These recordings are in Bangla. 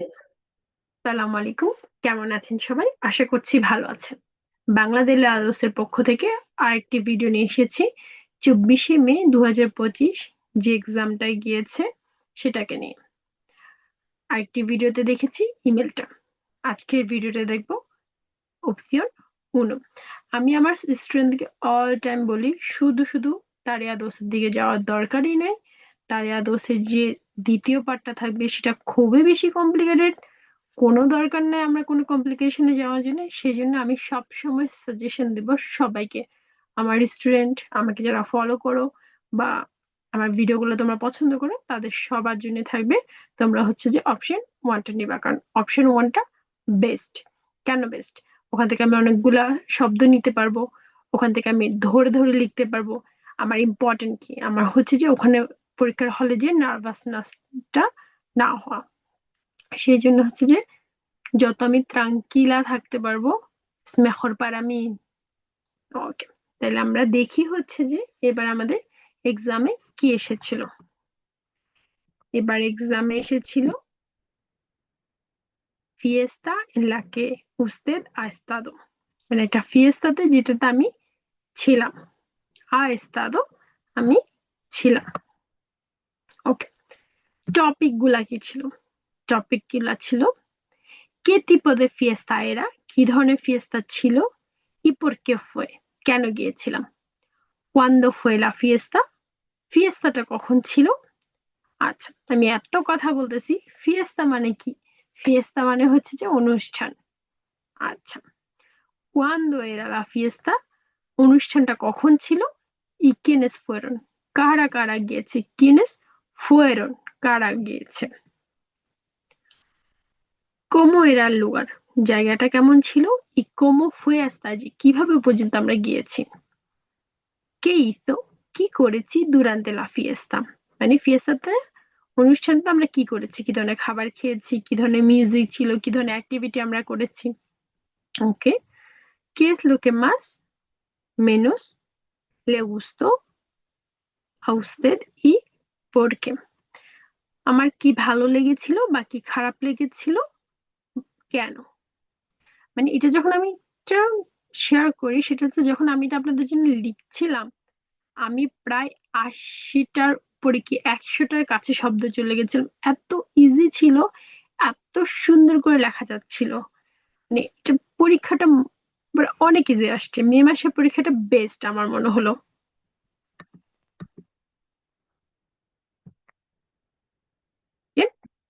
সালাম আলাইকুম। কেমন আছেন সবাই? আশা করছি ভালো আছেন। বাংলাদেশ আলোসের পক্ষ থেকে আরেকটি ভিডিও নিয়ে এসেছি। 24শে মে 2025 যে এক্সামটা গিয়েছে সেটাকে নিয়ে আরেকটি ভিডিওতে দেখেছি ইমেলটা। আজকের ভিডিওতে দেখব অপশন 1। আমি আমার স্টুডেন্টকে অল টাইম বলি শুধু শুধু তারিয়া দোষের দিকে যাওয়ার দরকারই নেই। তারিয়া দোষের যে দ্বিতীয় পার্টটা থাকবে সেটা খুবই বেশি কমপ্লিকেটেড। কোনো দরকার নাই আমরা কোনো কমপ্লিকেশনে যাওয়ার জন্য। সেই জন্য আমি সব সময় সাজেশন দেব সবাইকে, আমার স্টুডেন্ট, আমাকে যারা ফলো করো বা আমার ভিডিওগুলো তোমরা পছন্দ করো তাদের সবার জন্য থাকবে তোমরা হচ্ছে যে অপশন 1টা নিবা, কারণ অপশন 1টা বেস্ট। কেন বেস্ট? ওখান থেকে আমি অনেকগুলা শব্দ নিতে পারবো, ওখান থেকে আমি ধরে ধরে লিখতে পারবো। আমার ইম্পর্টেন্ট কি, আমার হচ্ছে যে ওখানে পরীক্ষার হলে যে নার্ভাসনেসটা না হওয়া। সেই জন্য হচ্ছে যে যত আমি ত্রাঙ্কিলা থাকতে পারবো মেহর পারা আমি। ওকে, তাহলে আমরা দেখি হচ্ছে যে এবার আমাদের এক্সামে কি এসেছিল। এবার এক্সামে এসেছিল Fiesta en la que usted ha estado, মানে একটা ফিয়েস্তাতে যেটাতে আমি ছিলাম। ha estado আমি ছিলাম। ওকে, টপিক গুলা কি ছিল? টপিক গুলা ছিল কে tipo de fiesta era, কি ধরনের ফিয়েস্তা ছিল, y por qué fue, কেন গিয়েছিলাম। cuándo fue la fiesta, ফিয়েস্তাটা কখন ছিল। আচ্ছা, আমি এত কথা বলতেছি, ফিয়েস্তা মানে কি? ফিয়েস্তা মানে হচ্ছে যে অনুষ্ঠান। আচ্ছা, cuándo era la fiesta, অনুষ্ঠানটা কখন ছিল। y quiénes fueron, কারা কারা গিয়েছে। quiénes fueron, কারা গিয়েছে। cómo era el lugar, জায়গাটা কেমন ছিল। y cómo fue hasta allí, কিভাবে পর্যন্ত আমরা গিয়েছি। কে hizo, কি করেছি। durante la fiesta, মানে ফিয়েস্তাতে অনুষ্ঠানটা আমরা কি করেছি, কি ধরনের খাবার খেয়েছি, কি ধরনের মিউজিক ছিল, কি ধরনের অ্যাক্টিভিটি আমরা করেছি। ওকে, ¿qué es lo que más menos le gustó a usted y por qué, আমার কি ভালো লেগেছিল বা কি খারাপ লেগেছিল, কেন। মানে এটা যখন আমি এটা শেয়ার করি সেটা হচ্ছে যখন আমি এটা আপনাদের জন্য লিখছিলাম আমি প্রায় 80টার উপরে কি 100টার কাছে শব্দ চলে গেছিলাম। এত ইজি ছিল, এত সুন্দর করে লেখা যাচ্ছিল। মানে এটা পরীক্ষাটা অনেক ইজি আসছে। মে মাসের পরীক্ষাটা বেস্ট আমার মনে হলো। এ,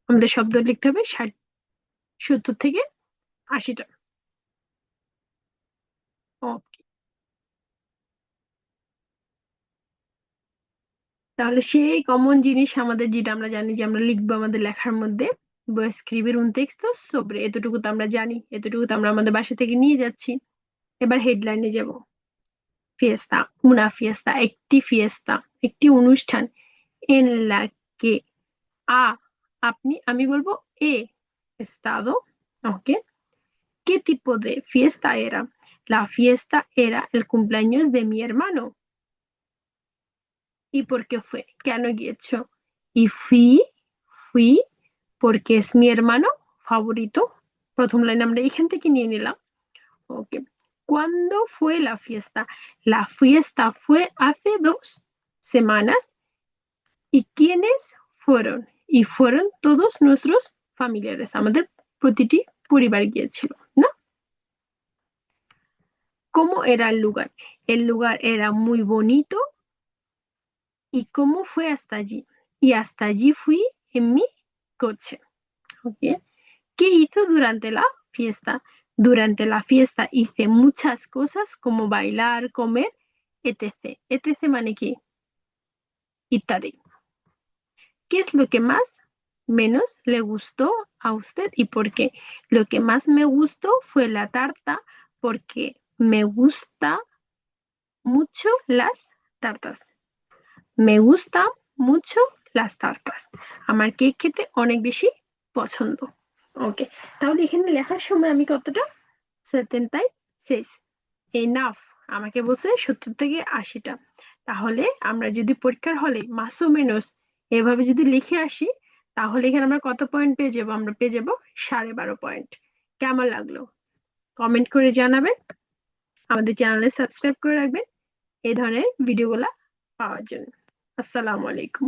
আমাদের শব্দ লিখতে হবে 60, 70 থেকে 80টা। ওকে, তাহলে সেই কমন জিনিস আমাদের যেটা আমরা জানি যে আমরা লিখবো আমাদের লেখার মধ্যে, voy a escribir un texto sobre, এতটুকু তো আমরা জানি, এতটুকু তো আমরা আমাদের বাসা থেকে নিয়ে যাচ্ছি। এবার হেডলাইনে যাব। ফিয়েস্তা, una fiesta, একটি ফিয়েস্তা, একটি অনুষ্ঠান। en la que a, আপনি আমি বলবো এ estado. ওকে, ¿qué tipo de fiesta era? La fiesta era el cumpleaños de mi hermano. ¿Y por qué fue? কেন গিয়েছো? y fui porque es mi hermano favorito. প্রথম লাইন আমরা এখান থেকে নিয়ে নিলাম। ওকে, ¿cuándo fue la fiesta? La fiesta fue hace 2 semanas. ¿Y quiénes fueron? y fueron todos nuestros familiares, আমাদের প্রতিটি পরিবার গিয়েছিল না। ¿Cómo era el lugar? El lugar era muy bonito. ¿Y cómo fue hasta allí? Y hasta allí fui en mi coche. ¿Okay? ¿Qué hizo durante la fiesta? Durante la fiesta hice muchas cosas como bailar, comer, etc. etc মানে কি? ইত্যাদি। ¿Qué es lo que más menos le gustó a usted y por qué? Lo que más me gustó fue la tarta porque me gusta mucho las tartas. Me gusta mucho las tartas. আমার কেক খেতে অনেক বেশি পছন্দ। ওকে, তাহলে এখানে লেখার সময় আমি কতটা 76, এনাফ। আমাকে বলছে 70 থেকে 80টা। তাহলে আমরা যদি পরীক্ষার হলে মাসো মেনস এভাবে যদি লিখে আসি তাহলে এখানে আমরা কত পয়েন্ট পেয়ে যাবো? আমরা পেয়ে যাবো 12.5 পয়েন্ট। কেমন লাগলো কমেন্ট করে জানাবেন। আমাদের চ্যানেলে সাবস্ক্রাইব করে রাখবেন এই ধরনের ভিডিওগুলা পাওয়ার জন্য। আসসালামু আলাইকুম।